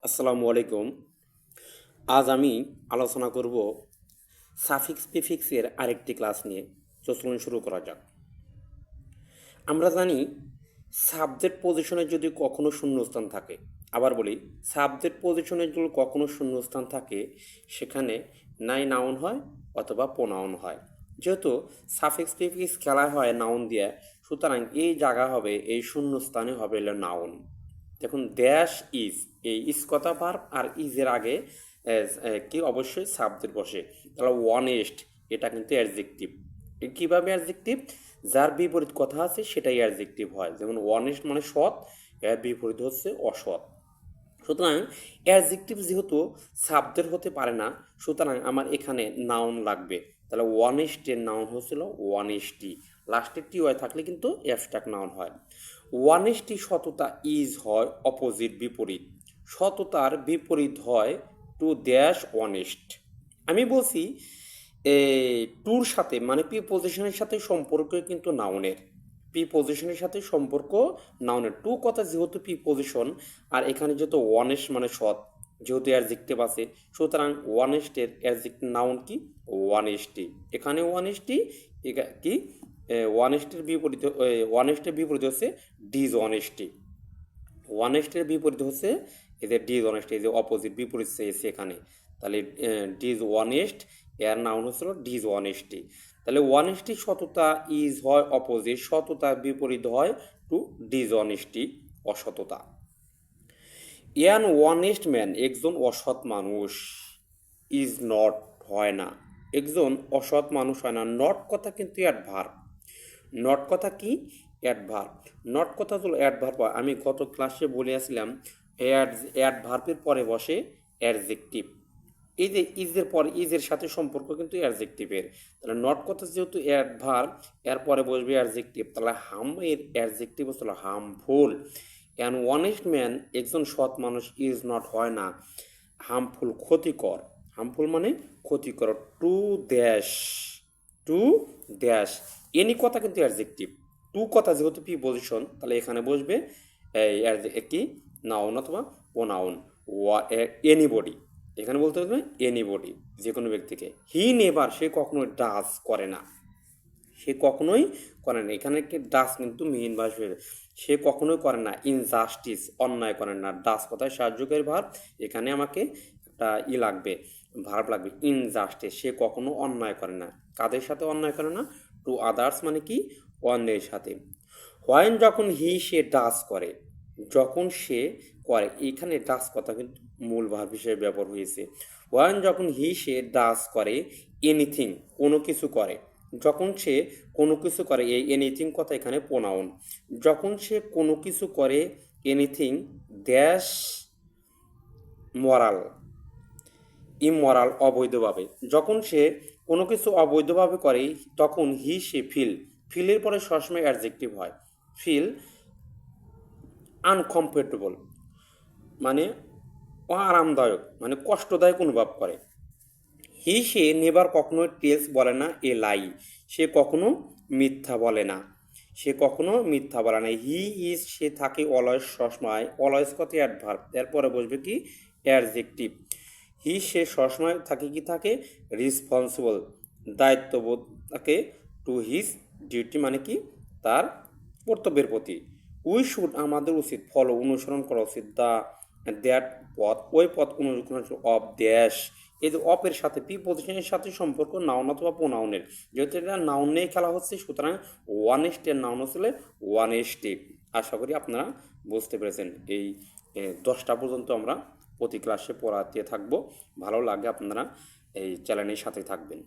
আসসালামু আলাইকুম। আজ আমি আলোচনা করব সাফিক্স প্রিফিক্সের আরেকটি ক্লাস নিয়ে। চলুন শুরু করা যাক। আমরা জানি সাবজেক্ট পজিশনে যদি কখনো শূন্যস্থান থাকে, আবার বলি সাবজেক্ট পজিশনে যদি কখনো শূন্যস্থান থাকে, সেখানে নাই নাউন হয় অথবা প্রোনাউন হয়। যেহেতু সাফিক্স প্রিফিক্স খেলা হয় নাউন দিয়ে, সুতরাং এই জায়গা হবে, এই শূন্যস্থানে হবে হলো নাউন। দেখুন ড্যাশ ইজ, এই ইজ কথা ভার্ব আর ইজের আগে কি অবশ্যই সাবজেক্ট বসে। তাহলে ওয়ানেস্ট, এটা কিন্তু অ্যাডজেক্টিভ। কীভাবে অ্যাডজেক্টিভ? যার বিপরীত কথা আছে সেটাই অ্যাডজেক্টিভ হয়। যেমন ওয়ানেস্ট মানে সৎ, এর বিপরীত হচ্ছে অসৎ। সুতরাং অ্যাডজেক্টিভ যেহেতু সাবজেক্ট হতে পারে না, সুতরাং আমার এখানে নাউন লাগবে। তাহলে ওয়ানেস্টের নাউন হচ্ছিল ওয়ানেস্টি। লাস্টে টি ওয়াই থাকলে কিন্তু অ্যাবস্ট্রাক্ট নাউন হয়। ওয়ানেস্টি সততা ইজ হয় অপোজিট বিপরীত। সততার বিপরীত হয় টু ড্যাশ অনেস্ট। আমি বলছি টুর সাথে মানে প্রিপোজিশনের সাথে সম্পর্ক কিন্তু নাউনের। প্রিপোজিশনের সাথে সম্পর্ক নাউনের। টু কথা যেহেতু প্রিপোজিশন, আর এখানে যেহেতু অনেস্ট মানে সৎ, যেহেতু অ্যাডজেক্টিভ আছে, সুতরাং ওয়ানেস্টের অ্যাডজেক্টিভ নাউন কি? ওয়ানেস্টি। এখানে ওয়ানেস্টি কি? ওয়ানেস্টের বিপরীত, ওয়ানেস্টের বিপরীত হচ্ছে ডিসঅনেস্টি। ওয়ানেস্টের বিপরীত হচ্ছে এই যে ডিসঅনেস্ট, এই যে অপোজিট বিপরীত চেয়েছে এখানে। তাহলে ডিসঅনেস্ট এর নাউন হচ্ছিল ডিসঅনেস্টি। তাহলে ওয়ানেস্টি সততা ইজ হয় অপোজিট, সততার বিপরীত হয় টু ডিসঅনেস্টি, অসততা। অ্যান ওয়ানেস্ট ম্যান, একজন অসৎ মানুষ, ইজ নট হয় না, একজন অসৎ মানুষ হয় না। নট কথা কিন্তু অ্যাডভার্ব। নট কথা কি? অ্যাডভার্ব। নট কথা হলো অ্যাডভার্ব। আমি গত ক্লাসে বলেছিলাম অ্যাডভার্বের পরে বসে অ্যাডজেক্টিভ। এই যে ইজের পরে, ইজের সাথে সম্পর্ক কিন্তু অ্যাডজেক্টিভের। তাহলে নট কথা যেহেতু অ্যাডভার্ব, এর পরে বসবে অ্যাডজেক্টিভ। তাহলে হাম এর অ্যাডজেক্টিভ হচ্ছিল হার্মফুল। অ্যান অনেস্ট ম্যান, একজন সৎ মানুষ, ইজ নট হয় না হার্মফুল, ক্ষতিকর। হার্মফুল মানে ক্ষতিকর। Two dash, two dash. Any কথা কিন্তু অ্যাডজেক্টিভ। টু কথা যেহেতু প্রিপোজিশন, তাহলে এখানে বসবে একটি নাউন অথবা প্রোনাউন। এনিবডি, এখানে বলতে হবে এনিবডি, যে কোনো ব্যক্তিকে। হি নেভার, সে কখনোই ডাস করে না, সে কখনোই করে না। এখানে একটি ডাস কিন্তু মেইন ভার্ব হয়ে, সে কখনোই করে না ইনজাস্টিস, অন্যায় করে না। ডাস কথায় সাহায্যকারী ভার্ব, এখানে আমাকে একটা লাগবে, ভার্ব লাগবে ইনজাস্টিস। সে কখনো অন্যায় করে না। কাদের সাথে অন্যায় করে না? টু আদার্স মানে কি? অন্যের সাথে। হোয়েন, যখন হি সে ডাস করে, যখন সে করে, এখানে ডাস কথা কিন্তু মূল ভার্ব হিসেবে ব্যবহার হয়েছে। হোয়েন যখন হি সে ডাস করে এনিথিং, কোনো কিছু করে, যখন সে কোনো কিছু করে, এই এনিথিং কথা এখানে প্রোনাউন। যখন সে কোনো কিছু করে এনিথিং ড্যাশ মরাল, ইমরাল অবৈধভাবে। যখন সে কোনো কিছু অবৈধভাবে করে, তখন হি সে ফিল, ফিলের পরে সবসময় অ্যাডজেক্টিভ হয়। ফিল আনকমফোর্টেবল মানে আরামদায়ক, মানে কষ্টদায়ক অনুভব করে। হি সে নেবার কখনো টেলস বলে না এ লাই, সে কখনো মিথ্যা বলে না, সে কখনো মিথ্যা বলে না। হি ইজ, সে থাকে অলয়েস সবসময়, অলয়েস কথা অ্যাডভার্ব, এরপরে বসবে কি? অ্যাডজেক্টিভ। হি সে সবসময় থাকে কি? থাকে রেসপন্সিবল, দায়িত্ববোধ থাকে, টু হিজ ডিউটি মানে কি? তার কর্তব্যের প্রতি। উই শুড, আমাদের উচিত, ফলো অনুসরণ করা উচিত, দ্য দ্যাট পথ, ওই পথ অনুসরণ অফ ড্যাশ। এই যে অপের সাথে প্রিপোজিশনের সাথে সম্পর্ক নাউন অথবা প্রোনাউনের। যেহেতু এটা নাউন নিয়ে খেলা হচ্ছে, সুতরাং ওয়ানেস্টের নাউন হচ্ছে ওয়ানেস্টি। আশা করি আপনারা বুঝতে পেরেছেন। এই 10টা পর্যন্ত আমরা প্রতি ক্লাসে পড়াতে থাকবো। ভালো লাগে আপনারা এই চ্যানেলের সাথে থাকবেন।